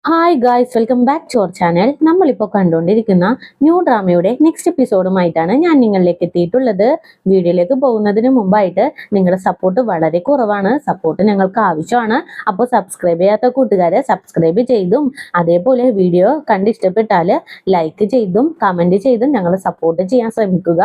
Hi guys, welcome back to our channel. നമ്മളിപ്പോൾ കണ്ടുകൊണ്ടിരിക്കുന്ന new ഡ്രാമയുടെ next എപ്പിസോഡുമായിട്ടാണ് ഞാൻ നിങ്ങളിലേക്ക് എത്തിയിട്ടുള്ളത്. വീഡിയോയിലേക്ക് പോകുന്നതിന് മുമ്പായിട്ട് നിങ്ങളുടെ സപ്പോർട്ട് വളരെ കുറവാണ്, സപ്പോർട്ട് ഞങ്ങൾക്ക് ആവശ്യമാണ്. അപ്പോൾ സബ്സ്ക്രൈബ് ചെയ്യാത്ത കൂട്ടുകാരെ സബ്സ്ക്രൈബ് ചെയ്തും അതേപോലെ വീഡിയോ കണ്ടിഷ്ടപ്പെട്ടാൽ ലൈക്ക് ചെയ്തും കമൻറ്റ് ചെയ്തും ഞങ്ങളെ സപ്പോർട്ട് ചെയ്യാൻ ശ്രമിക്കുക.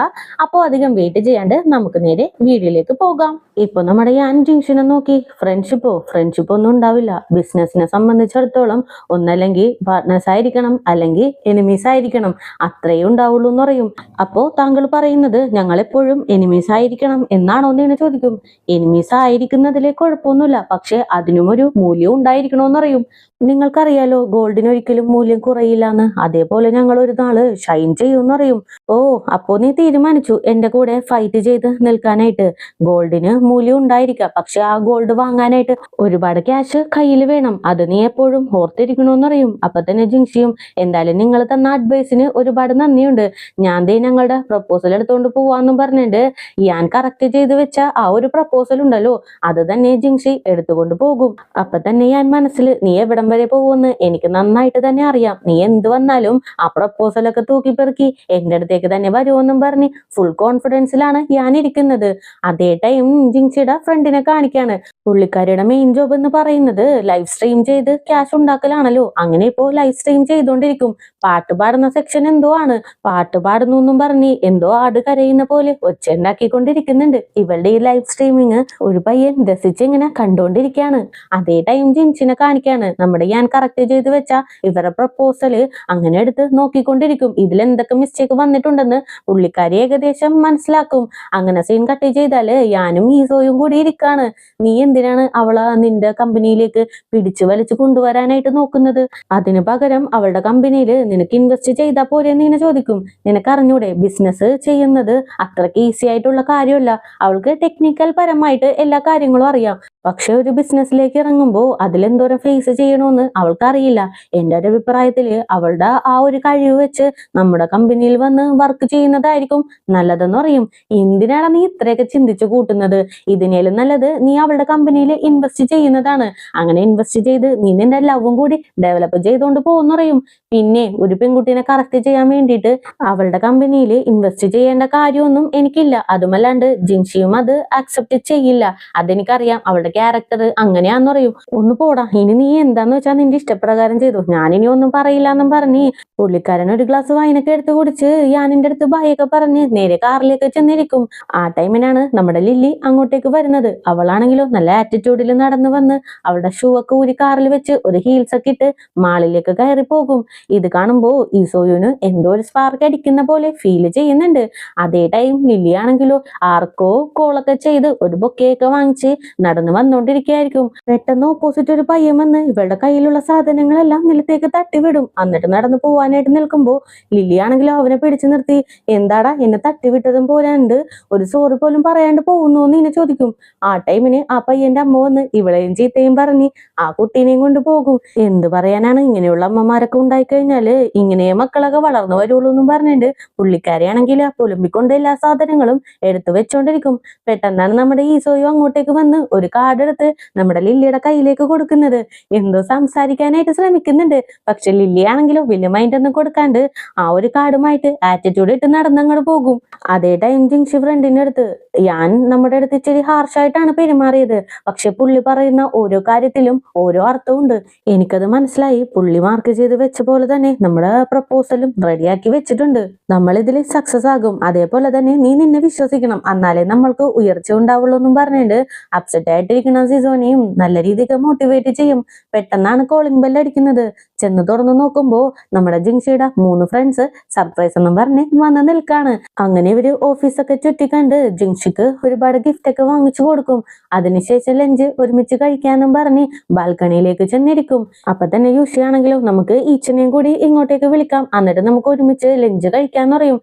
അപ്പോൾ അധികം വെയിറ്റ് ചെയ്യാണ്ട് നമുക്ക് നേരെ വീഡിയോയിലേക്ക് പോകാം. ഇപ്പോൾ നമ്മുടെ യാൻ ജംഗ്ഷനെ നോക്കി, ഫ്രണ്ട്ഷിപ്പ് ഒന്നും ഉണ്ടാവില്ല. ബിസിനസിനെ സംബന്ധിച്ചിടത്തോളം ഒന്നല്ലെങ്കിൽ പാർട്ട്നേഴ്സ് ആയിരിക്കണം, അല്ലെങ്കിൽ എനിമീസ് ആയിരിക്കണം, അത്രയേ ഉണ്ടാവുള്ളൂ എന്ന് പറയും. അപ്പോ താങ്കൾ പറയുന്നത് ഞങ്ങൾ എപ്പോഴും എനിമീസ് ആയിരിക്കണം എന്നാണോ എന്ന് ചോദിക്കും. എനിമീസ് ആയിരിക്കുന്നതിലെ കുഴപ്പമൊന്നുമില്ല, പക്ഷെ അതിനും ഒരു മൂല്യം ഉണ്ടായിരിക്കണമെന്ന് പറയും. നിങ്ങൾക്കറിയാലോ ഗോൾഡിന് ഒരിക്കലും മൂല്യം കുറയില്ലാന്ന്, അതേപോലെ ഞങ്ങൾ ഒരു നാള് ഷൈൻ ചെയ്യുമെന്ന് പറയും. ഓ, അപ്പോ നീ തീരുമാനിച്ചു എന്റെ കൂടെ ഫൈറ്റ് ചെയ്ത് നിൽക്കാനായിട്ട്. ഗോൾഡിന് മൂല്യം ഉണ്ടായിരിക്കാം, പക്ഷെ ആ ഗോൾഡ് വാങ്ങാനായിട്ട് ഒരുപാട് ക്യാഷ് കയ്യിൽ വേണം, അത് നീ എപ്പോഴും ഓർത്തിരിക്കണമെന്ന് പറയും. അപ്പൊ തന്നെ ജിങ്ഷിയും, എന്തായാലും നിങ്ങൾ തന്ന അഡ്വൈസിന് ഒരുപാട് നന്ദിയുണ്ട്, ഞാൻ ദേ ഞങ്ങളുടെ പ്രപ്പോസൽ എടുത്തോണ്ട് പോവാന്നും പറഞ്ഞിട്ട് ഞാൻ കറക്റ്റ് ചെയ്ത് വെച്ച ആ ഒരു പ്രപ്പോസൽ ഉണ്ടല്ലോ, അത് തന്നെ ജിങ്ഷി എടുത്തുകൊണ്ട് പോകും. അപ്പൊ തന്നെ ഞാൻ മനസ്സിൽ, നീ എവിടം വരെ പോകുമെന്ന് എനിക്ക് നന്നായിട്ട് തന്നെ അറിയാം, നീ എന്ത് വന്നാലും ആ പ്രപ്പോസലൊക്കെ തൂക്കിപ്പെറുക്കി എന്റെ അടുത്തേക്ക് തന്നെ വരുമെന്നും പറഞ്ഞ് ഫുൾ കോൺഫിഡൻസിലാണ് ഞാൻ ഇരിക്കുന്നത്. അതേ ടൈം ജിങ്സിയുടെ ഫ്രണ്ടിനെ കാണിക്കാണ്. പുള്ളിക്കാരിയുടെ മെയിൻ ജോബ് എന്ന് പറയുന്നത് ലൈവ് സ്ട്രീം ചെയ്ത് ക്യാഷ് ഉണ്ടാക്കലാണല്ലോ. അങ്ങനെ ഇപ്പോ ലൈവ് സ്ട്രീം ചെയ്തോണ്ടിരിക്കും. പാട്ട് പാടുന്ന സെക്ഷൻ എന്തോ ആണ്, പാട്ട് പാടുന്നു എന്നും പറഞ്ഞ് എന്തോ ആട് കരയുന്ന പോലെ ഒച്ച ഉണ്ടാക്കിക്കൊണ്ടിരിക്കുന്നുണ്ട്. ഇവളുടെ ഈ ലൈവ് സ്ട്രീമിങ് ഒരു പയ്യൻ രസിച്ച് ഇങ്ങനെ കണ്ടോണ്ടിരിക്കാണ്. അതേ ടൈം ജിൻസിനെ കാണിക്കാണ്. നമ്മുടെ ഞാൻ കറക്റ്റ് ചെയ്ത് വെച്ച ഇവരുടെ പ്രപ്പോസല് അങ്ങനെ എടുത്ത് നോക്കിക്കൊണ്ടിരിക്കും. ഇതിൽ എന്തൊക്കെ മിസ്റ്റേക്ക് വന്നിട്ടുണ്ടെന്ന് പുള്ളിക്കാരി ഏകദേശം മനസ്സിലാക്കും. അങ്ങനെ സീൻ കട്ട് ചെയ്താല് ഞാനും ഈസോയും കൂടി ഇരിക്കാണ്. നീ എന്തിനാണ് അവളെ നിന്റെ കമ്പനിയിലേക്ക് പിടിച്ചു വലിച്ചു കൊണ്ടുവരാനായിട്ട് നോക്കുന്നത്? അതിനു പകരം അവളുടെ കമ്പനിയിൽ നിനക്ക് ഇൻവെസ്റ്റ് ചെയ്താൽ പോരെ എന്ന് ഇങ്ങനെ ചോദിക്കും. നിനക്ക് അറിഞ്ഞൂടെ, ബിസിനസ് ചെയ്യുന്നത് അത്രയ്ക്ക് ഈസി ആയിട്ടുള്ള കാര്യമല്ല. അവൾക്ക് ടെക്നിക്കൽ പരമായിട്ട് എല്ലാ കാര്യങ്ങളും അറിയാം, പക്ഷെ ഒരു ബിസിനസ്സിലേക്ക് ഇറങ്ങുമ്പോൾ അതിലെന്തോരം ഫേസ് ചെയ്യണമെന്ന് അവൾക്ക് അറിയില്ല. എൻ്റെ ഒരു അഭിപ്രായത്തില് അവളുടെ ആ ഒരു കഴിവ് വെച്ച് നമ്മുടെ കമ്പനിയിൽ വന്ന് വർക്ക് ചെയ്യുന്നതായിരിക്കും നല്ലതെന്ന് പറയും. എന്തിനാണ് നീ ഇത്രയൊക്കെ ചിന്തിച്ചു കൂട്ടുന്നത്? ഇതിനേലും നല്ലത് നീ അവളുടെ കമ്പനിയിൽ ഇൻവെസ്റ്റ് ചെയ്യുന്നതാണ്. അങ്ങനെ ഇൻവെസ്റ്റ് ചെയ്ത് നീ നിന്റെ ലവും കൂടി ഡെവലപ്പ് ചെയ്തുകൊണ്ട് പോകുന്നു പറയും. പിന്നെ ഒരു പെൺകുട്ടീനെ കറക്റ്റ് ചെയ്യാൻ വേണ്ടിയിട്ട് അവളുടെ കമ്പനിയിൽ ഇൻവെസ്റ്റ് ചെയ്യേണ്ട കാര്യമൊന്നും എനിക്കില്ല. അതുമല്ലാണ്ട് ജിൻഷിയും അത് അക്സെപ്റ്റ് ചെയ്യില്ല, അതെനിക്കറിയാം. അവളുടെ ക്യാരക്ടർ അങ്ങനെയാന്ന് പറയും. ഒന്ന് പോടാ, ഇനി നീ എന്താന്ന് വെച്ചാൽ നിന്റെ ഇഷ്ടപ്രകാരം ചെയ്തു, ഞാനിനി ഒന്നും പറയില്ല എന്നും പറഞ്ഞ് പുള്ളിക്കാരൻ ഒരു ഗ്ലാസ് വൈനൊക്കെ എടുത്ത് കുടിച്ച് യാനിന്റെ അടുത്ത് ബായൊക്കെ പറഞ്ഞ് നേരെ കാറിലേക്ക് ചെന്നിരിക്കും. ആ ടൈമിനാണ് നമ്മുടെ ലില്ലി അങ്ങോട്ടേക്ക് വരുന്നത്. അവളാണെങ്കിലോ നല്ല ആറ്റിറ്റ്യൂഡിൽ നടന്നു വന്ന് അവളുടെ ഷൂ ഒക്കെ ഊരി കാറിൽ വെച്ച് ഒരു ഹീൽസ് ഒക്കെ ഇട്ട് മാളിലേക്ക് കയറി പോകും. ഇത് കാണുമ്പോ ഈസോയുന് എന്തോ ഒരു സ്പാർക്ക് അടിക്കുന്ന പോലെ ഫീൽ ചെയ്യുന്നുണ്ട്. അതേ ടൈം ലില്ലി ആണെങ്കിലോ ആർക്കോ കോളൊക്കെ ചെയ്ത് ഒരു ബൊക്കെയൊക്കെ വാങ്ങിച്ച് നടന്നു വന്നോണ്ടിരിക്കുകയായിരിക്കും. പെട്ടെന്ന് ഓപ്പോസിറ്റ് ഒരു പയ്യൻ വന്ന് ഇവളുടെ കയ്യിലുള്ള സാധനങ്ങളെല്ലാം നിലത്തേക്ക് തട്ടിവിടും. എന്നിട്ട് നടന്നു പോവാനായിട്ട് നിൽക്കുമ്പോ ലില്ലി ആണെങ്കിലോ അവനെ പിടിച്ചു നിർത്തി, എന്താടാ എന്നെ തട്ടിവിട്ടതും പോരാണ്ട് ഒരു സോറി പോലും പറയാണ്ട് പോകുന്നു എന്ന് ഇങ്ങനെ ചോദിക്കും. ആ ടൈമിന് ആ പയ്യന്റെ അമ്മ വന്ന് ഇവളെയും ചീത്തയും പറഞ്ഞ് ആ കുട്ടീനെയും കൊണ്ട് പോകും. എന്ത് പറയാനാണ്, ഇങ്ങനെയുള്ള അമ്മമാരൊക്കെ ഉണ്ടായിക്കഴിഞ്ഞാല് ഇങ്ങനെ മക്കളൊക്കെ വളർന്നു വരുള്ളൂ എന്നും പറഞ്ഞിട്ട് പുള്ളിക്കാരിയാണെങ്കിൽ പുലമ്പിക്കൊണ്ട് എല്ലാ സാധനങ്ങളും എടുത്തു വെച്ചോണ്ടിരിക്കും. പെട്ടെന്നാണ് നമ്മുടെ ഈസോയും അങ്ങോട്ടേക്ക് വന്ന് ഒരു കാർഡ് എടുത്ത് നമ്മുടെ ലില്ലിയുടെ കയ്യിലേക്ക് കൊടുക്കുന്നത്. എന്തോ സംസാരിക്കാനായിട്ട് ശ്രമിക്കുന്നുണ്ട്, പക്ഷെ ലില്ലി ആണെങ്കിലോ വലിയ മൈൻഡ് ഒന്നും കൊടുക്കാണ്ട് ആ ഒരു കാർഡുമായിട്ട് ആറ്റിറ്റ്യൂഡ് ഇട്ട് നടന്നങ്ങോട്ട് പോകും. അതേ ടൈം ജിങ്ഷി ഫ്രണ്ടിന്റെ അടുത്ത്, ഞാൻ നമ്മുടെ അടുത്ത് ഇച്ചിരി ഹാർഷായിട്ടാണ് പെരുമാറിയത്, പക്ഷെ പുള്ളി പറയുന്ന ഓരോ കാര്യത്തിലും ഓരോ അർത്ഥമുണ്ട്, എനിക്കത് മനസ്സിലായി. പുള്ളി മാർക്ക് ചെയ്ത് വെച്ച പോലെ തന്നെ നമ്മുടെ പ്രപ്പോസലും റെഡിയാക്കി വെച്ചിട്ടുണ്ട്. നമ്മൾ ഇതിൽ സക്സസ് ആകും, അതേപോലെ തന്നെ നീ നിന്നെ വിശ്വസിക്കണം, എന്നാലേ നമ്മൾക്ക് ഉയർച്ച ഉണ്ടാവുള്ളൂ എന്നും പറഞ്ഞിട്ട് അപ്സെറ്റ് ആയിട്ടിരിക്കുന്ന സിസോനെയും നല്ല രീതിക്ക് മോട്ടിവേറ്റ് ചെയ്യും. പെട്ടെന്നാണ് കോളിംഗ് ബെൽ അടിക്കുന്നത്. ചെന്ന് തുറന്നു നോക്കുമ്പോ നമ്മുടെ ജിങ്ഷിയുടെ 3 ഫ്രണ്ട്സ് സർപ്രൈസ് എന്നും പറഞ്ഞ് വന്ന് നിൽക്കാണ്. അങ്ങനെ ഇവര് ഓഫീസൊക്കെ ചുറ്റിക്കണ്ട് ജിങ്ഷിക്ക് ഒരുപാട് ഗിഫ്റ്റ് ഒക്കെ വാങ്ങിച്ചു കൊടുക്കും. അതിനുശേഷം ലഞ്ച് ഒരുമിച്ച് കഴിക്കാനും പറഞ്ഞ് ബാൽക്കണിയിലേക്ക് ചെന്നിരിക്കും. അപ്പൊ തന്നെ യൂഷിയാണെങ്കിലും നമുക്ക് ഈച്ചനെയും കൂടി ഇങ്ങോട്ടേക്ക് വിളിക്കാം, എന്നിട്ട് നമുക്ക് ഒരുമിച്ച് ലഞ്ച് കഴിക്കാന്ന് പറയും.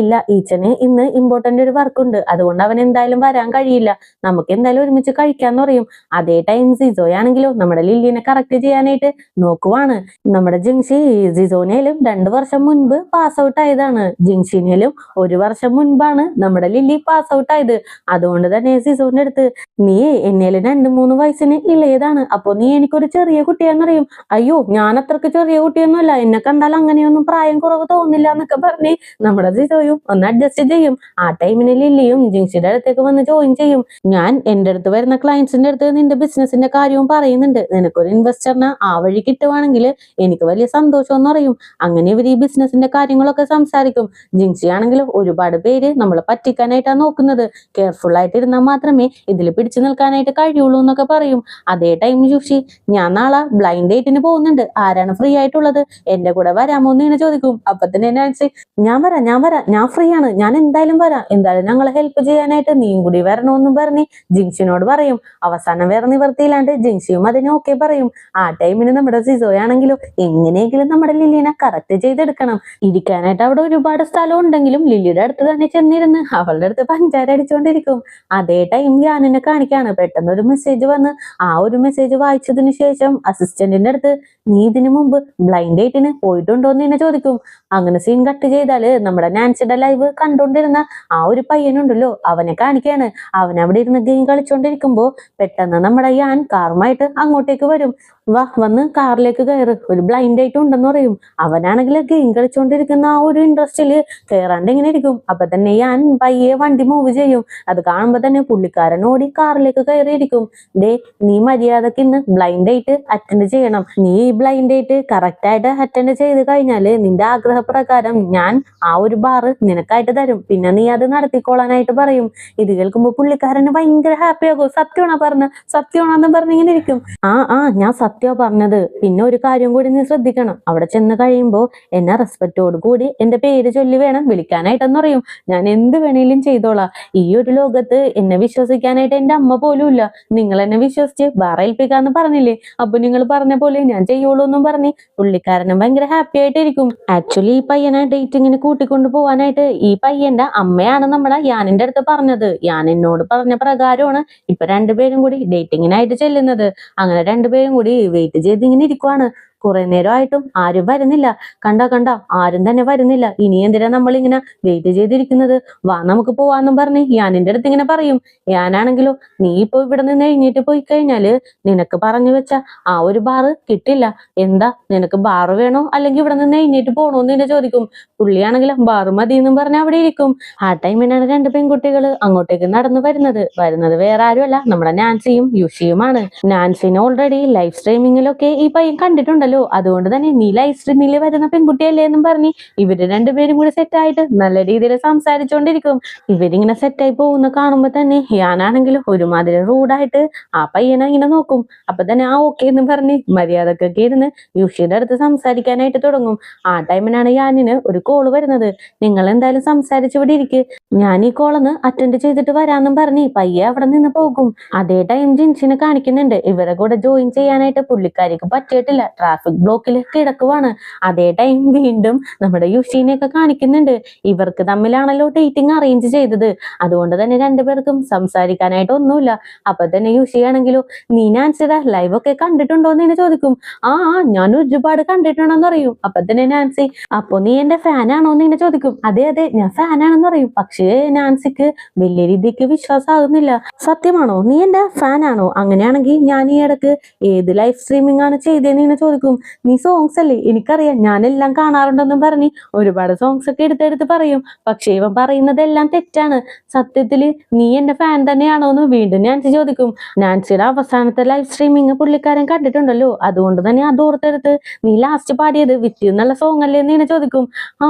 ഇല്ല, ഈച്ചന് ഇന്ന് ഇമ്പോർട്ടന്റ് ഒരു വർക്ക് ഉണ്ട്, അതുകൊണ്ട് അവൻ എന്തായാലും വരാൻ കഴിയില്ല, നമുക്ക് എന്തായാലും ഒരുമിച്ച് കഴിക്കാന്ന് പറയും. അതേ ടൈം സിസോയാണെങ്കിലോ നമ്മുടെ ലില്ലിനെ കറക്റ്റ് ചെയ്യാനായിട്ട് നോക്കുവാണ്. നമ്മുടെ ജിങ്ഷി ജിസോനയിലും 2 വർഷം മുൻപ് പാസ് ഔട്ട് ആയതാണ്. ജിങ്ഷിനിലും 1 വർഷം മുൻപാണ് നമ്മുടെ ലില്ലി പാസ് ഔട്ട് ആയത്. അതുകൊണ്ട് തന്നെ ജിസോന്റെ അടുത്ത്, നീ എന്നേലും 2-3 വയസ്സിന് ഇളയതാണ്, അപ്പൊ നീ എനിക്കൊരു ചെറിയ കുട്ടിയാന്നറിയും. അയ്യോ, ഞാൻ അത്രക്ക് ചെറിയ കുട്ടിയൊന്നുമല്ല, എന്നെ കണ്ടാൽ അങ്ങനെയൊന്നും പ്രായം കുറവ് തോന്നില്ല എന്നൊക്കെ പറഞ്ഞ് നമ്മുടെ ജിസോയും ഒന്ന് അഡ്ജസ്റ്റ് ചെയ്യും. ആ ടൈമിന് ലില്ലിയും ജിങ്ഷിയുടെ അടുത്തേക്ക് വന്ന് ജോയിൻ ചെയ്യും. ഞാൻ എന്റെ അടുത്ത് വരുന്ന ക്ലയൻസിന്റെ അടുത്ത് നിന്റെ ബിസിനസിന്റെ കാര്യവും പറയുന്നുണ്ട്, നിനക്കൊരു ഇൻവെസ്റ്ററിനെ ആ വഴി കിട്ടുവാണെങ്കിൽ എനിക്ക് വലിയ സന്തോഷം എന്ന് പറയും. അങ്ങനെ ഇവർ ഈ ബിസിനസിന്റെ കാര്യങ്ങളൊക്കെ സംസാരിക്കും. ജിങ്സി ആണെങ്കിലും ഒരുപാട് പേര് നമ്മളെ പറ്റിക്കാനായിട്ടാണ് നോക്കുന്നത്, കെയർഫുൾ ആയിട്ട് ഇരുന്നാൽ മാത്രമേ ഇതിൽ പിടിച്ചു നിൽക്കാനായിട്ട് കഴിയുള്ളൂ എന്നൊക്കെ പറയും. അതേ ടൈം ജുഷി, ഞാൻ നാളെ ബ്ലൈൻഡ് ഡേറ്റിന് പോകുന്നുണ്ട്, ആരാണ് ഫ്രീ ആയിട്ടുള്ളത്, എന്റെ കൂടെ വരാമോ എന്ന് ഇങ്ങനെ ചോദിക്കും. അപ്പൊ തന്നെ നാൻസി, ഞാൻ വരാം, ഞാൻ ഫ്രീ ആണ്, ഞാൻ എന്തായാലും വരാം, എന്തായാലും ഞങ്ങളെ ഹെൽപ്പ് ചെയ്യാനായിട്ട് നീയും കൂടി വരണമെന്നും പറഞ്ഞ് ജിങ്സിനോട് പറയും. അവസാനം വേറെ നിവർത്തിയില്ലാണ്ട് ജിങ്സിയും അതിന് ഓക്കെ പറയും. ആ ടൈമിന് നമ്മുടെ സിസോയാണെങ്കിലും എങ്ങനെയെങ്കിലും നമ്മുടെ ലില്ലിനെ കറക്റ്റ് ചെയ്തെടുക്കണം. ഇരിക്കാനായിട്ട് അവിടെ ഒരുപാട് സ്ഥലം ഉണ്ടെങ്കിലും ലില്ലിയുടെ അടുത്ത് തന്നെ ചെന്നിരുന്ന് അവളുടെ അടുത്ത് പഞ്ചാര അടിച്ചുകൊണ്ടിരിക്കും. അതേ ടൈം യാനിനെ കാണിക്കാണ്. പെട്ടെന്ന് ഒരു മെസ്സേജ് വന്ന് ആ ഒരു മെസ്സേജ് വായിച്ചതിന് ശേഷം അസിസ്റ്റന്റിന്റെ അടുത്ത്, നീ ഇതിനു മുമ്പ് ബ്ലൈൻഡ് ഡേറ്റിന് പോയിട്ടുണ്ടോ എന്ന് എന്നെ ചോദിക്കും. അങ്ങനെ സീൻ കട്ട് ചെയ്താല് നമ്മുടെ നാൻസിയുടെ ലൈവ് കണ്ടോണ്ടിരുന്ന ആ ഒരു പയ്യനുണ്ടല്ലോ, അവനെ കാണിക്കാണ്. അവൻ അവിടെ ഇരുന്ന് ഗെയിം കളിച്ചോണ്ടിരിക്കുമ്പോ പെട്ടെന്ന് നമ്മുടെ യാൻ കാറുമായിട്ട് അങ്ങോട്ടേക്ക് വരും. വന്ന് കാറിലേക്ക് കയറ്, ഒരു ബ്ലൈൻഡ് ഡേറ്റ് ഉണ്ടെന്ന് പറയും. അവനാണെങ്കിൽ ഗെയിം കളിച്ചോണ്ടിരിക്കുന്ന ആ ഒരു ഇൻട്രസ്റ്റില് കയറാണ്ട് ഇങ്ങനെ ഇരിക്കും. അപ്പൊ തന്നെ യാൻ പയ്യെ വണ്ടി മൂവ് ചെയ്യും. അത് കാണുമ്പോ തന്നെ പുള്ളിക്കാരൻ ഓടി കാറിലേക്ക് കയറിയിരിക്കും. ദേ, നീ മര്യാദക്ക് ഇന്ന് ബ്ലൈൻഡ് ഡേറ്റ് അറ്റൻഡ് ചെയ്യണം. നീ ഈ ബ്ലൈൻഡ് ഡേറ്റ് കറക്റ്റ് ആയിട്ട് അറ്റൻഡ് ചെയ്ത് കഴിഞ്ഞാല് നിന്റെ ആഗ്രഹപ്രകാരം ഞാൻ ആ ഒരു ബാറ് നിനക്കായിട്ട് തരും, പിന്നെ നീ അത് നടത്തിക്കോളാനായിട്ട് പറയും. ഇത് കേൾക്കുമ്പോ പുള്ളിക്കാരന് ഭയങ്കര ഹാപ്പി ആകും. സത്യമാണെന്ന് പറഞ്ഞിങ്ങനെ ഇരിക്കും. ഞാൻ സത്യം പറഞ്ഞത്. പിന്നെ ഒരു കാര്യം കൂടി നീ ശ്രദ്ധിക്കണം, അവിടെ ചെന്ന് കഴിയുമ്പോ എന്നെ റെസ്പെക്റ്റോട് കൂടി എന്റെ പേര് ചൊല്ലി വേണം വിളിക്കാനായിട്ടെന്ന് പറയും. ഞാൻ എന്ത് വേണേലും ചെയ്തോളാം. ഈ ഒരു ലോകത്ത് എന്നെ വിശ്വസിക്കാനായിട്ട് എന്റെ അമ്മ പോലും ഇല്ല. നിങ്ങൾ എന്നെ വിശ്വസിച്ച് ബാറ് ഏൽപ്പിക്കാന്ന് പറഞ്ഞില്ലേ, അപ്പൊ നിങ്ങൾ പറഞ്ഞ പോലെ ഞാൻ ചെയ്യുള്ളൂ എന്നും പറഞ്ഞ് പുള്ളിക്കാരനും ഭയങ്കര ഹാപ്പി ആയിട്ടിരിക്കും. ആക്ച്വലി ഈ പയ്യനെ ഡേറ്റിങ്ങിന് കൂട്ടിക്കൊണ്ടു പോവാനായിട്ട് ഈ പയ്യന്റെ അമ്മയാണ് നമ്മുടെ യാനിന്റെ അടുത്ത് പറഞ്ഞത്. യാൻ എന്നോട് പറഞ്ഞ പ്രകാരമാണ് ഇപ്പൊ രണ്ടുപേരും കൂടി ഡേറ്റിങ്ങിനായിട്ട് ചെല്ലുന്നത്. അങ്ങനെ രണ്ടുപേരും കൂടി വെയിറ്റ് ചെയ്ത് ഇങ്ങനെ ഇരിക്കുവാണ്. കുറെ നേരമായിട്ടും ആരും വരുന്നില്ല. കണ്ട ആരും തന്നെ വരുന്നില്ല. ഇനി എന്തിനാ നമ്മളിങ്ങനെ വെയിറ്റ് ചെയ്തിരിക്കുന്നത്, വാ നമുക്ക് പോവാന്നും പറഞ്ഞ് യാനിന്റെ അടുത്ത് ഇങ്ങനെ പറയും. യാനാണെങ്കിലോ, നീ ഇപ്പൊ ഇവിടെ നിന്ന് എഴുന്നേറ്റ് പോയി കഴിഞ്ഞാല് നിനക്ക് പറഞ്ഞു വെച്ച ആ ഒരു ബാറ് കിട്ടില്ല. എന്താ, നിനക്ക് ബാറ് വേണോ അല്ലെങ്കിൽ ഇവിടെ നിന്ന് എഴുന്നേറ്റ് പോണോന്ന് എന്നെ ചോദിക്കും. പുള്ളിയാണെങ്കിലും ബാറ് മതി എന്നും പറഞ്ഞ് അവിടെ ഇരിക്കും. ആ ടൈമിനാണ് 2 പെൺകുട്ടികൾ അങ്ങോട്ടേക്ക് നടന്നു വരുന്നത് വേറെ ആരുമല്ല, നമ്മുടെ നാൻസിയും യുഷിയുമാണ്. നാൻസിനെ ഓൾറെഡി ലൈവ് സ്ട്രീമിങ്ങിലൊക്കെ ഈ പയ്യൻ കണ്ടിട്ടുണ്ടല്ലോ, അതുകൊണ്ട് തന്നെ നീ ലൈവ് സ്ട്രീമിൽ വരുന്ന പെൺകുട്ടിയല്ലേ എന്നും പറഞ്ഞ് ഇവര് രണ്ടുപേരും കൂടി സെറ്റായിട്ട് നല്ല രീതിയിൽ സംസാരിച്ചുകൊണ്ടിരിക്കും. ഇവരിങ്ങനെ സെറ്റായി പോകുന്ന കാണുമ്പോ തന്നെ ഞാനാണെങ്കിലും ഒരുമാതിരി റൂഡായിട്ട് ആ പയ്യനെ ഇങ്ങനെ നോക്കും. അപ്പൊ തന്നെ ആ ഓക്കെ എന്ന് പറഞ്ഞ് മര്യാദക്കൊക്കെ ഇരുന്ന് യുഷിയുടെ അടുത്ത് സംസാരിക്കാനായിട്ട് തുടങ്ങും. ആ ടൈമിനാണ് യാനിന് ഒരു കോള് വരുന്നത്. നിങ്ങൾ എന്തായാലും സംസാരിച്ചു ഇവിടെ ഇരിക്ക്, ഞാൻ ഈ കോളൊന്ന് അറ്റൻഡ് ചെയ്തിട്ട് വരാന്നും പറഞ്ഞ് പയ്യെ അവിടെ നിന്ന് പോകും. അതേ ടൈം ജിൻസിനെ കാണിക്കുന്നുണ്ട്. ഇവരെ കൂടെ ജോയിൻ ചെയ്യാനായിട്ട് പുള്ളിക്കാരിക്ക് പറ്റിയിട്ടില്ല, ട്രാഫിക് ബ്ലോക്കിൽ കിടക്കുവാണ്. അതേ ടൈം വീണ്ടും നമ്മുടെ യുഷീനെയൊക്കെ കാണിക്കുന്നുണ്ട്. ഇവർക്ക് തമ്മിലാണല്ലോ ഡേറ്റിംഗ് അറേഞ്ച് ചെയ്തത്, അതുകൊണ്ട് തന്നെ രണ്ടുപേർക്കും സംസാരിക്കാനായിട്ട് ഒന്നുമില്ല. അപ്പൊ തന്നെ യുഷിയാണെങ്കിലോ, നീ നാൻസിയുടെ ലൈവ് ഒക്കെ കണ്ടിട്ടുണ്ടോ എന്ന് എന്നെ ചോദിക്കും. ഞാൻ ഒരുപാട് കണ്ടിട്ടുണ്ടെന്ന് പറയും. അപ്പൊ തന്നെ നാൻസി, അപ്പൊ നീ എന്റെ ഫാനാണോ എന്ന് എന്നെ ചോദിക്കും. അതെ ഞാൻ ഫാനാണെന്ന് പറയും. പക്ഷേ നാൻസിക്ക് വലിയ രീതിക്ക് വിശ്വാസമാകുന്നില്ല. സത്യമാണോ, നീ എന്റെ ഫാനാണോ? അങ്ങനെയാണെങ്കിൽ ഞാൻ ഈ ഇടക്ക് ഏത് ലൈവ് സ്ട്രീമിംഗ് ആണ് ചെയ്തതെന്ന് ഇങ്ങനെ ചോദിക്കും. നീ സോങ്സ് അല്ലേ, എനിക്കറിയാം, ഞാനെല്ലാം കാണാറുണ്ടെന്നും പറഞ്ഞ് ഒരുപാട് സോങ്സ് ഒക്കെ എടുത്തെടുത്ത് പറയും. പക്ഷേ ഇവൻ പറയുന്നതെല്ലാം തെറ്റാണ്. സത്യത്തില് നീ എന്റെ ഫാൻ തന്നെയാണോ എന്ന് വീണ്ടും നാൻസി ചോദിക്കും. നാൻസിയുടെ അവസാനത്തെ ലൈവ് സ്ട്രീമിംഗ് പുള്ളിക്കാരൻ കണ്ടിട്ടുണ്ടല്ലോ, അതുകൊണ്ട് തന്നെ അത് ഓർത്തെടുത്ത് നീ ലാസ്റ്റ് പാടിയത് വിറ്റ് എന്നുള്ള സോങ് അല്ലേ എന്ന് ചോദിക്കും.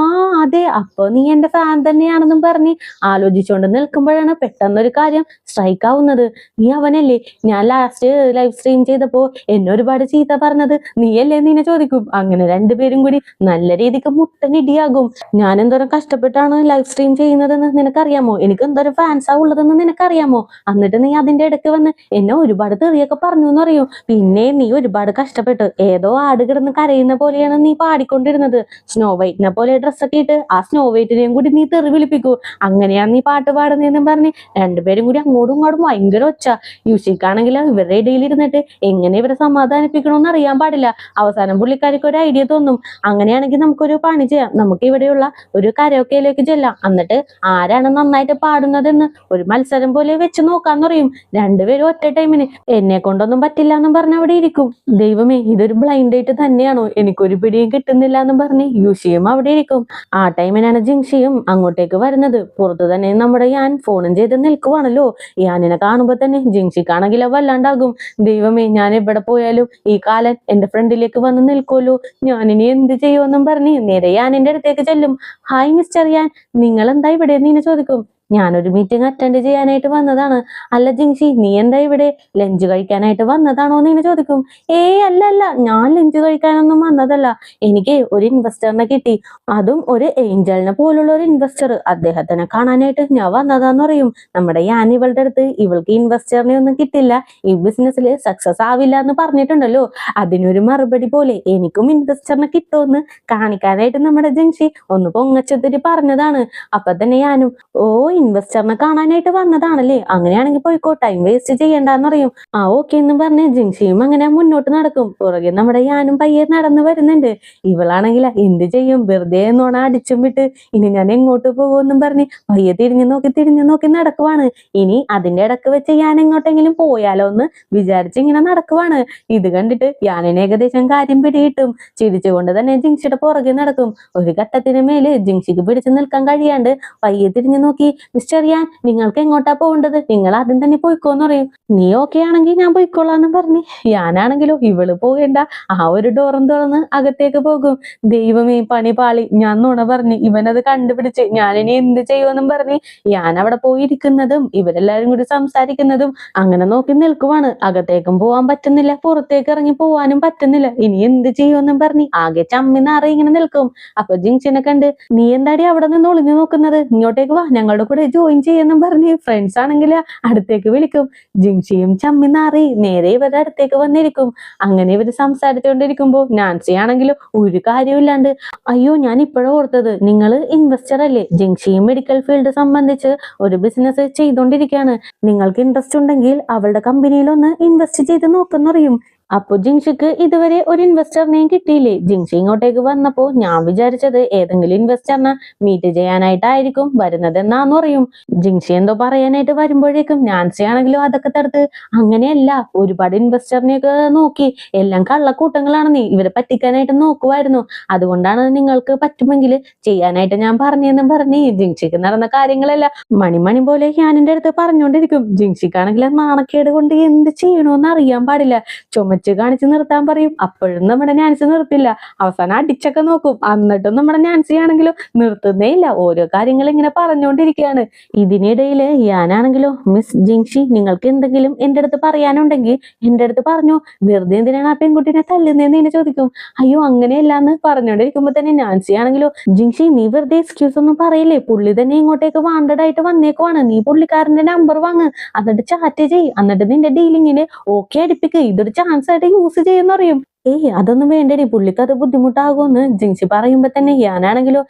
അതെ, അപ്പൊ നീ എന്റെ ഫാൻ തന്നെയാണെന്നും പറഞ്ഞ് ആലോചിച്ചുകൊണ്ട് നിൽക്കുമ്പോഴാണ് പെട്ടെന്നൊരു കാര്യം സ്ട്രൈക്ക് ആവുന്നത്. നീ അവനല്ലേ ഞാൻ ലാസ്റ്റ് ലൈവ് സ്ട്രീം ചെയ്തപ്പോ എന്നെ ഒരുപാട് ചീത്ത പറഞ്ഞത്, നീയല്ലേ എന്ന് ചോദിക്കും. അങ്ങനെ രണ്ടുപേരും കൂടി നല്ല രീതിക്ക് മുട്ടനിടിയാകും. ഞാൻ എന്തോരം കഷ്ടപ്പെട്ടാണ് ലൈവ് സ്ട്രീം ചെയ്യുന്നതെന്ന് നിനക്കറിയാമോ, എനിക്ക് എന്തോരം ഫാൻസാ ഉള്ളതെന്ന് നിനക്കറിയാമോ, എന്നിട്ട് നീ അതിന്റെ ഇടയ്ക്ക് വന്ന് എന്നെ ഒരുപാട് തെറിയൊക്കെ പറഞ്ഞു എന്ന് അറിയൂ. പിന്നെ നീ ഒരുപാട് കഷ്ടപ്പെട്ടു, ഏതോ ആട് കിടന്ന് കരയുന്ന പോലെയാണ് നീ പാടിക്കൊണ്ടിരുന്നത്. സ്നോ വൈറ്റിനെ പോലെ ഡ്രസ്സൊക്കെ ഇട്ട് ആ സ്നോ വൈറ്റിനെയും കൂടി നീ തെറി വിളിപ്പിക്കൂ, അങ്ങനെയാണ് നീ പാട്ട് പാടുന്നതെന്നും പറഞ്ഞ് രണ്ടുപേരും കൂടി അങ്ങോട്ടും ഇങ്ങോട്ടും ഭയങ്കര ഒച്ച. യൂഷിക്കാണെങ്കിൽ ഇവരുടെ ഇടയിൽ ഇരുന്നിട്ട് എങ്ങനെ ഇവരെ സമാധാനിപ്പിക്കണമെന്ന് അറിയാൻ പാടില്ല. അവസാനം പുള്ളിക്കാരിക്ക് ഒരു ഐഡിയ തോന്നും, അങ്ങനെയാണെങ്കിൽ നമുക്കൊരു പണി ചെയ്യാം, നമുക്ക് ഇവിടെയുള്ള ഒരു കരോക്കയിലേക്ക് ചെല്ലാം, എന്നിട്ട് ആരാണ് നന്നായിട്ട് പാടുന്നതെന്ന് ഒരു മത്സരം പോലെ വെച്ച് നോക്കാന്ന് പറയും. രണ്ടുപേരും ഒറ്റ ടൈമിന് എന്നെ കൊണ്ടൊന്നും പറ്റില്ല എന്നും പറഞ്ഞ് അവിടെ ഇരിക്കും. ദൈവമേ, ഇതൊരു ബ്ലൈൻഡ് ഡേറ്റ് തന്നെയാണോ, എനിക്കൊരു പിടിയും കിട്ടുന്നില്ല എന്നും പറഞ്ഞ് യൂഷിയും അവിടെ ഇരിക്കും. ആ ടൈമിനാണ് ജിങ്ഷിയും അങ്ങോട്ടേക്ക് വരുന്നത്. പുറത്തു തന്നെ നമ്മുടെ യാൻ ഫോണും ചെയ്ത് നിൽക്കുവാണല്ലോ. യാനിനെ കാണുമ്പോ തന്നെ ജിങ്ഷിക്കാണെങ്കിലോ വല്ലാണ്ടാകും. ദൈവമേ, ഞാൻ എവിടെ പോയാലും ഈ കാലൻ എന്റെ ഫ്രണ്ടിലേക്ക് വന്ന് നിൽക്കുമല്ലോ, ഞാനിനി എന്ത് ചെയ്യുമെന്നും പറഞ്ഞ് നേരെ യാനിന്റെ അടുത്തേക്ക് ചെല്ലും. ഹായ് മിസ്റ്റർ യാൻ, നിങ്ങൾ എന്താ ഇവിടെ എന്ന് ചോദിക്കും. ഞാനൊരു മീറ്റിംഗ് അറ്റൻഡ് ചെയ്യാനായിട്ട് വന്നതാണ്. അല്ല ജിങ്ഷി, നീ എന്താ ഇവിടെ, ലഞ്ച് കഴിക്കാനായിട്ട് വന്നതാണോ എന്ന് ചോദിക്കും. അല്ല അല്ല, ഞാൻ ലഞ്ച് കഴിക്കാനൊന്നും വന്നതല്ല, എനിക്ക് ഒരു ഇൻവെസ്റ്ററിനെ കിട്ടി, അതും ഒരു ഏഞ്ചലിനെ പോലുള്ള ഒരു ഇൻവെസ്റ്റർ, അദ്ദേഹത്തിനെ കാണാനായിട്ട് ഞാൻ വന്നതാന്ന് പറയും. നമ്മുടെ യാൻ ഇവളുടെ അടുത്ത് ഇവൾക്ക് ഇൻവെസ്റ്ററിനെ ഒന്നും കിട്ടില്ല, ഈ ബിസിനസ്സിൽ സക്സസ് ആവില്ല എന്ന് പറഞ്ഞിട്ടുണ്ടല്ലോ, അതിനൊരു മറുപടി പോലെ എനിക്കും ഇൻവെസ്റ്ററിനെ കിട്ടുമെന്ന് കാണിക്കാനായിട്ട് നമ്മുടെ ജിങ്ഷി ഒന്ന് പൊങ്ങച്ചത്തിരി പറഞ്ഞതാണ്. അപ്പൊ തന്നെ യാനും, ഓ ഇൻവെസ്റ്ററിനെ കാണാനായിട്ട് വന്നതാണല്ലേ, അങ്ങനെയാണെങ്കിൽ പോയിക്കോ, ടൈം വേസ്റ്റ് ചെയ്യണ്ടെന്ന് പറയും. ഓക്കെ എന്നും പറഞ്ഞ് ജിങ്ഷിയും അങ്ങനെ മുന്നോട്ട് നടക്കും. പുറകെ നമ്മുടെ യാനും പയ്യെ നടന്നു വരുന്നുണ്ട്. ഇവളാണെങ്കിൽ എന്ത് ചെയ്യും, വെറുതെ നോണ അടിച്ചും വിട്ട് ഇനി ഞാൻ എങ്ങോട്ട് പോകുമെന്നും പറഞ്ഞ് പയ്യെ തിരിഞ്ഞു നോക്കി നടക്കുവാണ്. ഇനി അതിന്റെ ഇടക്ക് വെച്ച് ഞാൻ എങ്ങോട്ടെങ്കിലും പോയാലോ എന്ന് വിചാരിച്ച് ഇങ്ങനെ നടക്കുവാണ്. ഇത് കണ്ടിട്ട് യാനിന് ഏകദേശം കാര്യം പിടികിട്ടും. ചിരിച്ചുകൊണ്ട് തന്നെ ജിങ്ഷിയുടെ പുറകെ നടക്കും. ഒരു ഘട്ടത്തിന് മേല് ജിങ്ഷിക്ക് പിടിച്ചു നിൽക്കാൻ കഴിയാണ്ട് പയ്യെ തിരിഞ്ഞു നോക്കി, മിസ്റ്റർ യാൻ, നിങ്ങൾക്ക് എങ്ങോട്ടാ പോകേണ്ടത്, നിങ്ങൾ ആദ്യം തന്നെ പോയിക്കോന്ന് പറയും. നീ ഓക്കെ ആണെങ്കിൽ ഞാൻ പോയിക്കോളാന്ന് പറഞ്ഞ് യാനാണെങ്കിലോ ഇവള് പോകേണ്ട ആ ഒരു ഡോറും തുറന്ന് അകത്തേക്ക് പോകും. ദൈവമേ, പണി പാളി, ഞാൻ നുണ പറഞ്ഞ് ഇവനത് കണ്ടുപിടിച്ച് ഞാനിനി എന്ത് ചെയ്യുമെന്നും പറഞ്ഞ് ഞാൻ അവിടെ പോയിരിക്കുന്നതും ഇവരെല്ലാരും കൂടി സംസാരിക്കുന്നതും അങ്ങനെ നോക്കി നിൽക്കുവാണ്. അകത്തേക്കും പോവാൻ പറ്റുന്നില്ല, പുറത്തേക്ക് ഇറങ്ങി പോവാനും പറ്റുന്നില്ല, ഇനി എന്ത് ചെയ്യുമെന്നും പറഞ്ഞ് ആകെ ചമ്മി നാറി ഇങ്ങനെ നിൽക്കും. അപ്പൊ ജിങ്ഷിനെ കണ്ട്, നീ എന്താടി അവിടെ നിന്ന് ഒളിഞ്ഞു നോക്കുന്നത്, ഇങ്ങോട്ടേക്ക് വാ, ഞങ്ങളുടെ കൂടെ ജോയിൻ ചെയ്യുമെന്നും പറഞ്ഞ് ഫ്രണ്ട്സ് ആണെങ്കിൽ അടുത്തേക്ക് വിളിക്കും. ജിങ്ഷിയും ചമ്മി നാറി നേരെ ഇവരുടെ അടുത്തേക്ക് വന്നിരിക്കും. അങ്ങനെ ഇവര് സംസാരിച്ചുകൊണ്ടിരിക്കുമ്പോ നാൻസി ആണെങ്കിലും ഒരു കാര്യമില്ലാണ്ട്, അയ്യോ ഞാൻ ഇപ്പോഴും ഓർത്തത്, നിങ്ങൾ ഇൻവെസ്റ്റർ അല്ലേ, ജിങ്ഷിയും മെഡിക്കൽ ഫീൽഡ് സംബന്ധിച്ച് ഒരു ബിസിനസ് ചെയ്തുകൊണ്ടിരിക്കുകയാണ്, നിങ്ങൾക്ക് ഇൻട്രസ്റ്റ് ഉണ്ടെങ്കിൽ അവളുടെ കമ്പനിയിൽ ഒന്ന് ഇൻവെസ്റ്റ് ചെയ്ത് നോക്കുന്നറിയും. അപ്പൊ ജിങ്ഷിക്ക് ഇതുവരെ ഒരു ഇൻവെസ്റ്ററിനെയും കിട്ടിയില്ലേ. ജിങ്ഷി ഇങ്ങോട്ടേക്ക് വന്നപ്പോ ഞാൻ വിചാരിച്ചത് ഏതെങ്കിലും ഇൻവെസ്റ്ററിനെ മീറ്റ് ചെയ്യാനായിട്ടായിരിക്കും വരുന്നതെന്നാന്ന് പറയും. ജിങ്ഷി എന്തോ പറയാനായിട്ട് വരുമ്പോഴേക്കും നാൻസി ആണെങ്കിലും അതൊക്കെ തടുത്ത്, അങ്ങനെയല്ല, ഒരുപാട് ഇൻവെസ്റ്ററിനെയൊക്കെ നോക്കി, എല്ലാം കള്ളക്കൂട്ടങ്ങളാണെന്നേ, ഇവരെ പറ്റിക്കാനായിട്ട് നോക്കുമായിരുന്നു, അതുകൊണ്ടാണ് നിങ്ങൾക്ക് പറ്റുമെങ്കിൽ ചെയ്യാനായിട്ട് ഞാൻ പറഞ്ഞെന്നും പറഞ്ഞ് ജിങ്ഷിക്ക് നടന്ന കാര്യങ്ങളെല്ലാം മണി പോലെ ഞാനെന്റെ അടുത്ത് പറഞ്ഞുകൊണ്ടിരിക്കും. ജിങ്ഷിക്കാണെങ്കിൽ നാണക്കേട് കൊണ്ട് എന്ത് ചെയ്യണോന്ന് അറിയാൻ പാടില്ല. ചുമച്ച് കാണിച്ച് നിർത്താൻ പറയും, അപ്പോഴും നമ്മുടെ നാൻസി നിർത്തില്ല. അവസാനം അടിച്ചൊക്കെ നോക്കും, എന്നിട്ടും നമ്മുടെ നാൻസി ആണെങ്കിലും നിർത്തുന്നേ ഇല്ല, ഓരോ കാര്യങ്ങൾ ഇങ്ങനെ പറഞ്ഞുകൊണ്ടിരിക്കുകയാണ്. ഇതിനിടയില് ഞാനാണെങ്കിലോ, മിസ് ജിങ്ഷി, നിങ്ങൾക്ക് എന്തെങ്കിലും എന്റെ അടുത്ത് പറയാനുണ്ടെങ്കിൽ എന്റെ അടുത്ത് പറഞ്ഞു, വെറുതെ എന്തിനാണ് ആ പെൺകുട്ടിനെ തല്ലുന്നതെന്ന് എന്നെ ചോദിക്കും. അയ്യോ അങ്ങനെയല്ലാന്ന് പറഞ്ഞുകൊണ്ടിരിക്കുമ്പോ തന്നെ നാൻസി ആണെങ്കിലോ, ജിങ്ഷി നീ വെറുതെ എക്സ്ക്യൂസ് ഒന്നും പറയില്ലേ, പുള്ളി തന്നെ ഇങ്ങോട്ടേക്ക് വാണ്ടഡ് ആയിട്ട് വന്നേക്കുവാണ്, നീ പുള്ളിക്കാരന്റെ നമ്പർ വാങ്ങ്, എന്നിട്ട് ചാറ്റ് ചെയ്, എന്നിട്ട് നിന്റെ ഡീലിങ്ങിന് ഓക്കെ അടുപ്പിക്ക്, ഇതൊരു ചാൻസ് ആയിട്ട് യൂസ് ചെയ്യുന്ന പറയും. അതൊന്നും വേണ്ടേ, പുള്ളിക്ക് അത് ബുദ്ധിമുട്ടാകുമെന്ന് ജിങ്ഷി പറയുമ്പോ തന്നെ ഞാനാണെങ്കിലോ,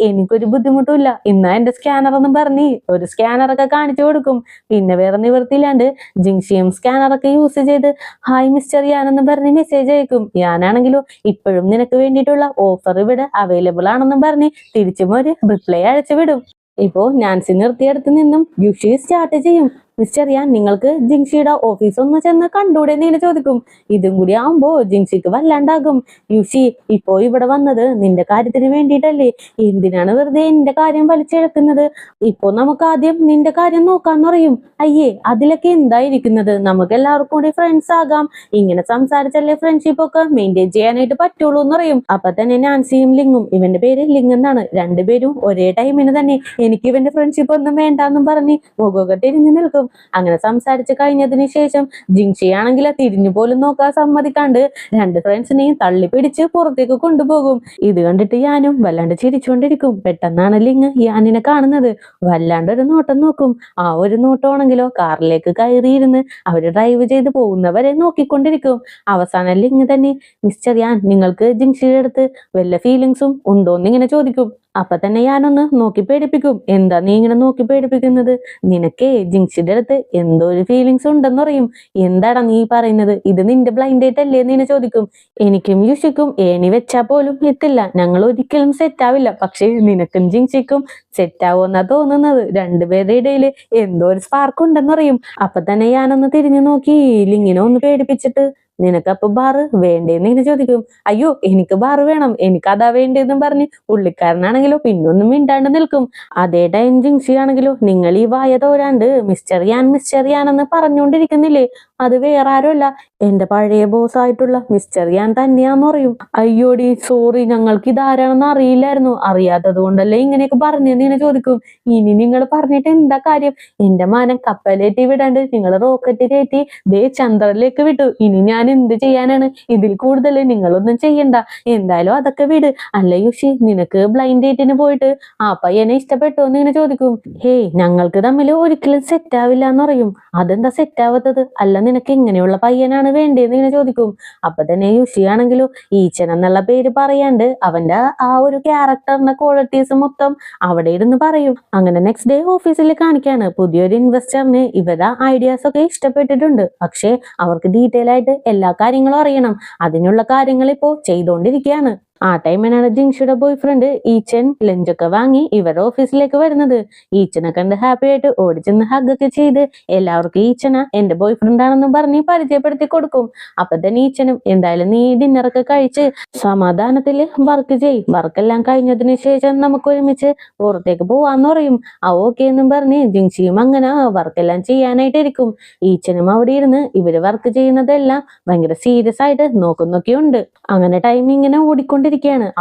എനിക്കൊരു ബുദ്ധിമുട്ടും ഇല്ല, ഇന്നാ എന്റെ സ്കാനർ എന്നും പറഞ്ഞ് ഒരു സ്കാനറൊക്കെ കാണിച്ചു കൊടുക്കും. പിന്നെ വേറെ നിവൃത്തിയില്ലാണ്ട് ജിങ്ഷിയും സ്കാനറൊക്കെ യൂസ് ചെയ്ത് ഹായ് മിസ്റ്റർ യാൻ എന്ന് പറഞ്ഞ് മെസ്സേജ് അയക്കും. ഞാനാണെങ്കിലോ, ഇപ്പോഴും നിനക്ക് വേണ്ടിയിട്ടുള്ള ഓഫർ ഇവിടെ അവൈലബിൾ ആണെന്നും പറഞ്ഞ് തിരിച്ചും ഒരു റിപ്ലൈ അയച്ചു വിടും. ഇപ്പോ നാൻസി നിർത്തിയെടുത്ത് നിന്നും യുഷി സ്റ്റാർട്ട് ചെയ്യും. മിസ്റ്റർ യാൻ, നിങ്ങൾക്ക് ജിങ്ഷിയുടെ ഓഫീസ് ഒന്ന് ചെന്ന് കണ്ടൂടെ എന്ന് ചോദിക്കും. ഇതും കൂടി ആവുമ്പോ ജിങ്ഷിക്ക് വല്ലാണ്ടാകും. യുഷി, ഇപ്പോ ഇവിടെ വന്നത് നിന്റെ കാര്യത്തിന് വേണ്ടിയിട്ടല്ലേ, എന്തിനാണ് വെറുതെ എന്റെ കാര്യം വലിച്ചെടുക്കുന്നത്, ഇപ്പോ നമുക്ക് ആദ്യം നിന്റെ കാര്യം നോക്കാന്ന് പറയും. അതിലൊക്കെ എന്തായിരിക്കുന്നത്, നമുക്ക് എല്ലാവർക്കും കൂടി ഫ്രണ്ട്സ് ആകാം, ഇങ്ങനെ സംസാരിച്ചല്ലേ ഫ്രണ്ട്ഷിപ്പ് ഒക്കെ മെയിൻറ്റെയിൻ ചെയ്യാനായിട്ട് പറ്റുള്ളൂ എന്ന് പറയും. അപ്പൊ തന്നെ നാൻസിയും ലിങ്ങും, ഇവന്റെ പേര് ലിങ് എന്നാണ്, രണ്ടുപേരും ഒരേ ടൈമിന് തന്നെ എനിക്ക് ഇവന്റെ ഫ്രണ്ട്ഷിപ്പ് ഒന്നും വേണ്ടാന്നും പറഞ്ഞ് മുഖമൊക്കെ തിരിഞ്ഞു നിൽക്കും. അങ്ങനെ സംസാരിച്ച് കഴിഞ്ഞതിന് ശേഷം ജിങ്ഷി ആണെങ്കിൽ തിരിഞ്ഞു പോലും നോക്കാൻ സമ്മതിക്കാണ്ട് രണ്ട് ഫ്രണ്ട്സിനെയും തള്ളി പിടിച്ച് പുറത്തേക്ക് കൊണ്ടുപോകും. ഇത് കണ്ടിട്ട് യാനും വല്ലാണ്ട് ചിരിച്ചുകൊണ്ടിരിക്കും. പെട്ടെന്നാണ് ലിങ് യാനിനെ കാണുന്നത്. വല്ലാണ്ട് ഒരു നോട്ടം നോക്കും. ആ ഒരു നോട്ടമാണെങ്കിലോ കാറിലേക്ക് കയറിയിരുന്ന് അവര് ഡ്രൈവ് ചെയ്ത് പോകുന്നവരെ നോക്കിക്കൊണ്ടിരിക്കും. അവസാനം ലിങ് തന്നെ, മിസ്റ്റർ യാൻ, നിങ്ങൾക്ക് ജിങ്ഷിയുടെ അടുത്ത് വല്ല ഫീലിങ്സും ഉണ്ടോന്ന് ഇങ്ങനെ ചോദിക്കും. അപ്പൊ തന്നെ ഞാനൊന്ന് നോക്കി പേടിപ്പിക്കും. എന്താ നീ ഇങ്ങനെ നോക്കി പേടിപ്പിക്കുന്നത്? നിനക്കേ ജിങ്സിയുടെ അടുത്ത് എന്തോ ഒരു ഫീലിങ്സ് ഉണ്ടെന്ന് പറയും. എന്താടാ നീ പറയുന്നത്? ഇത് നിന്റെ ബ്ലൈൻഡ് ഡേറ്റ് അല്ലേ എന്ന് ചോദിക്കും. എനിക്കും യുഷിക്കും ഏണി വെച്ചാ പോലും എത്തില്ല, ഞങ്ങൾ ഒരിക്കലും സെറ്റ് ആവില്ല. പക്ഷേ നിനക്കും ജിങ്സിക്കും സെറ്റ് ആവുമെന്നാ തോന്നുന്നത്. രണ്ടുപേരുടെ ഇടയിൽ എന്തോ ഒരു സ്പാർക്ക് ഉണ്ടെന്ന് പറയും. അപ്പൊ തന്നെ ഞാനൊന്ന് തിരിഞ്ഞു നോക്കി ലിങ്ങിനെ ഒന്ന് പേടിപ്പിച്ചിട്ട്, നിനക്കപ്പൊ ബാറ് വേണ്ടേന്ന് ഇങ്ങനെ ചോദിക്കും. അയ്യോ എനിക്ക് ബാറ് വേണം, എനിക്ക് അതാ വേണ്ടേന്നും പറഞ്ഞ് പുള്ളിക്കാരനാണെങ്കിലോ പിന്നൊന്നും മിണ്ടാണ്ട് നിൽക്കും. അതേ ടൈം ജിങ്സി ആണെങ്കിലോ, നിങ്ങൾ ഈ വായ തോരാണ്ട് മിസ്റ്റർ യാൻ എന്ന് പറഞ്ഞുകൊണ്ടിരിക്കുന്നില്ലേ, അത് വേറെ ആരുമല്ല എന്റെ പഴയ ബോസ് ആയിട്ടുള്ള മിസ്റ്റർ യാൻ തന്നെയാന്ന് പറയും. അയ്യോടി സോറി, ഞങ്ങൾക്ക് ഇതാരാണെന്ന് അറിയില്ലായിരുന്നു, അറിയാത്തത് കൊണ്ടല്ലേ ഇങ്ങനെയൊക്കെ പറഞ്ഞെന്ന് ഇങ്ങനെ ചോദിക്കും. ഇനി നിങ്ങൾ പറഞ്ഞിട്ട് എന്താ കാര്യം? എന്റെ മാനം കപ്പലേറ്റി വിടാണ്ട് നിങ്ങൾ റോക്കറ്റ് കയറ്റി ദേ ചന്ദ്രനിലേക്ക് വിട്ടു. ഇനി ഞാൻ എന്ത് ചെയ്യാനാണ്? ഇതിൽ കൂടുതൽ നിങ്ങളൊന്നും ചെയ്യണ്ട. എന്തായാലും അതൊക്കെ വിട്. അല്ല യുഷി, നിനക്ക് ബ്ലൈൻഡ് ഡേറ്റിന് പോയിട്ട് ആ പയ്യനെ ഇഷ്ടപ്പെട്ടോ എന്ന് ഇങ്ങനെ ചോദിക്കും. ഹേയ്, ഞങ്ങൾക്ക് തമ്മിൽ ഒരിക്കലും സെറ്റ് ആവില്ല എന്ന് പറയും. അതെന്താ സെറ്റ് ആവാത്തത്? അല്ല നിനക്ക് ഇങ്ങനെയുള്ള പയ്യനാണ് വേണ്ടതെന്ന് ഇങ്ങനെ ചോദിക്കും. അപ്പൊ തന്നെ യുഷി ആണെങ്കിലോ ഈച്ചൻ എന്നുള്ള പേര് പറയാണ്ട് അവന്റെ ആ ഒരു ക്യാരക്ടറിന്റെ ക്വാളിറ്റീസ് മൊത്തം അവിടെ ഇരുന്ന് പറയും. അങ്ങനെ നെക്സ്റ്റ് ഡേ ഓഫീസിൽ കാണിക്കാണ്, പുതിയൊരു ഇൻവെസ്റ്ററിന് ഇവരുടെ ഐഡിയാസ് ഒക്കെ ഇഷ്ടപ്പെട്ടിട്ടുണ്ട്. പക്ഷെ അവർക്ക് ഡീറ്റെയിൽ ആയിട്ട് എല്ലാ കാര്യങ്ങളും അറിയണം. അതിനുള്ള കാര്യങ്ങൾ ഇപ്പോ ചെയ്തുകൊണ്ടിരിക്കുകയാണ്. ആ ടൈമിനാണ് ജിങ്ഷിയുടെ ബോയ് ഫ്രണ്ട് ഈച്ചൻ ലഞ്ചൊക്കെ വാങ്ങി ഇവരുടെ ഓഫീസിലേക്ക് വരുന്നത്. ഈച്ചനെ കണ്ട് ഹാപ്പി ആയിട്ട് ഓടിച്ചെന്ന് ഹഗ്ഗൊക്കെ ചെയ്ത് എല്ലാവർക്കും ഈച്ചന എന്റെ ബോയ് ഫ്രണ്ട് ആണെന്നും പറഞ്ഞ് പരിചയപ്പെടുത്തി കൊടുക്കും. അപ്പൊ തന്നെ ഈച്ചനും എന്തായാലും നീ ഡിന്നറൊക്കെ കഴിച്ച് സമാധാനത്തില് വർക്ക് ചെയ്, വർക്കെല്ലാം കഴിഞ്ഞതിന് ശേഷം നമുക്ക് ഒരുമിച്ച് പുറത്തേക്ക് പോവാന്ന് പറയും. ആ ഓക്കെ എന്നും പറഞ്ഞ് ജിങ്ഷിയും അങ്ങനെ വർക്കെല്ലാം ചെയ്യാനായിട്ടിരിക്കും. ഈച്ചനും അവിടെ ഇരുന്ന് ഇവര് വർക്ക് ചെയ്യുന്നതെല്ലാം ഭയങ്കര സീരിയസ് ആയിട്ട് നോക്കുന്നൊക്കെയുണ്ട്. അങ്ങനെ ടൈം ഇങ്ങനെ ഓടിക്കൊണ്ടിരിക്കുകയാണ്.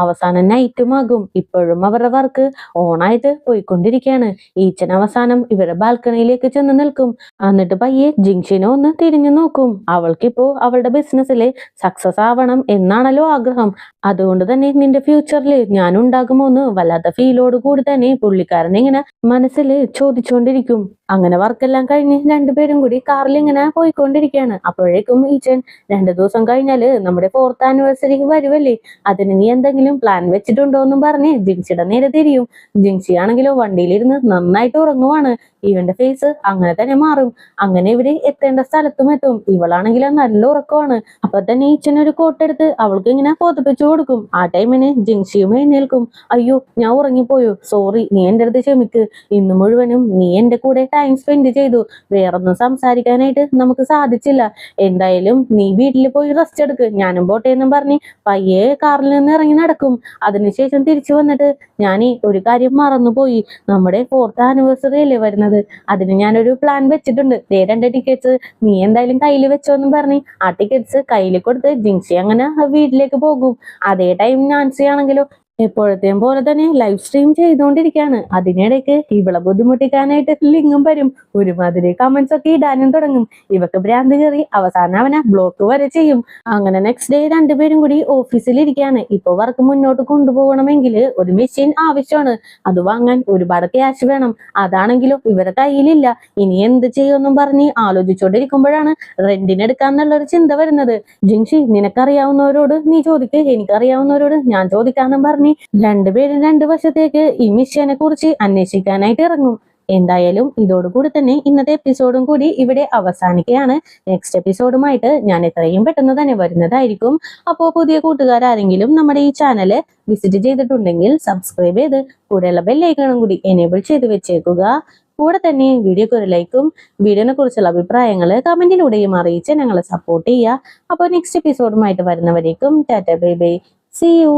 അവസാനം നൈറ്റും ആകും. ഇപ്പോഴും അവരുടെ വർക്ക് ഓണായിട്ട് പോയിക്കൊണ്ടിരിക്കുകയാണ്. ഈച്ചൻ അവസാനം ഇവരുടെ ബാൽക്കണിയിലേക്ക് ചെന്ന് നിൽക്കും. എന്നിട്ട് പയ്യെ ജിങ്ഷിനെ ഒന്ന് തിരിഞ്ഞു നോക്കും. അവൾക്കിപ്പോ അവളുടെ ബിസിനസ്സിൽ സക്സസ് ആവണം എന്നാണല്ലോ ആഗ്രഹം. അതുകൊണ്ട് തന്നെ നിന്റെ ഫ്യൂച്ചറിൽ ഞാൻ ഉണ്ടാകുമോ എന്ന് വല്ലാത്ത ഫീലോട് കൂടി തന്നെ പുള്ളിക്കാരൻ ഇങ്ങനെ മനസ്സിൽ ചോദിച്ചുകൊണ്ടിരിക്കും. അങ്ങനെ വർക്കെല്ലാം കഴിഞ്ഞ് രണ്ടുപേരും കൂടി കാറിൽ ഇങ്ങനെ പോയിക്കൊണ്ടിരിക്കുകയാണ്. അപ്പോഴേക്കും ഈച്ചൻ 2 ദിവസം കഴിഞ്ഞാല് നമ്മുടെ 4th ആനിവേഴ്സറി വരുമല്ലേ, അതിന് നീ എന്തെങ്കിലും പ്ലാൻ വെച്ചിട്ടുണ്ടോ എന്നും പറഞ്ഞ് ജിങ്സിയുടെ നേരെ തിരിയും. ജിങ്സി ആണെങ്കിലോ വണ്ടിയിലിരുന്ന് നന്നായിട്ട് ഉറങ്ങുവാണ്. ഇവന്റെ ഫേസ് അങ്ങനെ തന്നെ മാറും. അങ്ങനെ ഇവര് എത്തേണ്ട സ്ഥലത്തും എത്തും. ഇവളാണെങ്കിലും നല്ല ഉറക്കമാണ്. അപ്പൊ തന്നെ ഈച്ചനൊരു കോട്ടെടുത്ത് അവൾക്ക് ഇങ്ങനെ പുതപ്പിച്ചു കൊടുക്കും. ആ ടൈമിന് ജിങ്സിയും എഴുന്നേൽക്കും. അയ്യോ ഞാൻ ഉറങ്ങിപ്പോയോ, സോറി, നീ എന്റെ അടുത്ത് ക്ഷമിക്ക്. ഇന്ന് മുഴുവനും നീ എന്റെ കൂടെ ടൈം സ്പെൻഡ് ചെയ്തു, വേറൊന്നും സംസാരിക്കാനായിട്ട് നമുക്ക് സാധിച്ചില്ല. എന്തായാലും നീ വീട്ടിൽ പോയി റെസ്റ്റ് എടുക്ക്, ഞാനും പോട്ടെ എന്നും പറഞ്ഞ് പയ്യെ കാറിൽ നിന്ന് ഇറങ്ങി നടക്കും. അതിനുശേഷം തിരിച്ചു വന്നിട്ട് ഞാനീ ഒരു കാര്യം മറന്നുപോയി, നമ്മുടെ 4th ആനിവേഴ്സറി അല്ലേ വരുന്നത്, അതിന് ഞാനൊരു പ്ലാൻ വെച്ചിട്ടുണ്ട്. 2 ടിക്കറ്റ്സ് നീ എന്തായാലും കയ്യിൽ വെച്ചോന്നും പറഞ്ഞ് ആ ടിക്കറ്റ്സ് കയ്യിൽ കൊടുത്ത് ജിങ്സി അങ്ങനെ വീട്ടിലേക്ക് പോകും. അതേ ടൈം നാൻസി ആണെങ്കിലോ എപ്പോഴത്തെയും പോലെ തന്നെ ലൈവ് സ്ട്രീം ചെയ്തുകൊണ്ടിരിക്കുകയാണ്. അതിനിടയ്ക്ക് ഇവളെ ബുദ്ധിമുട്ടിക്കാനായിട്ട് ലിങ്ങും വരും. ഒരുമാതിരി കമന്റ്സ് ഒക്കെ ഇടാനും തുടങ്ങും. ഇവക്ക് ഭ്രാന്ത് കയറി അവസാനം അവനെ ബ്ലോക്ക് വരെ ചെയ്യും. അങ്ങനെ നെക്സ്റ്റ് ഡേ രണ്ടുപേരും കൂടി ഓഫീസിൽ ഇരിക്കുകയാണ്. ഇപ്പൊ വർക്ക് മുന്നോട്ട് കൊണ്ടുപോകണമെങ്കിൽ ഒരു മെഷീൻ ആവശ്യമാണ്. അത് വാങ്ങാൻ ഒരുപാട് ക്യാഷ് വേണം. അതാണെങ്കിലോ ഇവരുടെ കയ്യിലില്ല. ഇനി എന്ത് ചെയ്യുമെന്നും പറഞ്ഞ് ആലോചിച്ചുകൊണ്ടിരിക്കുമ്പോഴാണ് റെന്റിനെടുക്കാന്നുള്ളൊരു ചിന്ത വരുന്നത്. ജിങ്ഷി, നിനക്കറിയാവുന്നവരോട് നീ ചോദിക്ക്, എനിക്കറിയാവുന്നവരോട് ഞാൻ ചോദിക്കാന്നും പറഞ്ഞ് രണ്ടുപേരും 2 വശത്തേക്ക് ഈ മിഷനെ കുറിച്ച് അന്വേഷിക്കാനായിട്ട് ഇറങ്ങും. എന്തായാലും ഇതോടുകൂടി തന്നെ ഇന്നത്തെ എപ്പിസോഡും കൂടി ഇവിടെ അവസാനിക്കുകയാണ്. നെക്സ്റ്റ് എപ്പിസോഡുമായിട്ട് ഞാൻ എത്രയും പെട്ടെന്ന് തന്നെ വരുന്നതായിരിക്കും. അപ്പോൾ പുതിയ കൂട്ടുകാരെങ്കിലും നമ്മുടെ ഈ ചാനൽ വിസിറ്റ് ചെയ്തിട്ടുണ്ടെങ്കിൽ സബ്സ്ക്രൈബ് ചെയ്ത് കൂടെയുള്ള ബെല്ലൈക്കണും കൂടി എനേബിൾ ചെയ്ത് വെച്ചേക്കുക. കൂടെ തന്നെ വീഡിയോക്ക് ഒരു ലൈക്കും വീഡിയോനെ കുറിച്ചുള്ള അഭിപ്രായങ്ങൾ കമന്റിലൂടെയും അറിയിച്ച് ഞങ്ങളെ സപ്പോർട്ട് ചെയ്യുക. അപ്പോൾ നെക്സ്റ്റ് എപ്പിസോഡുമായിട്ട് വരുന്നവരേക്കും tata bye bye, see U.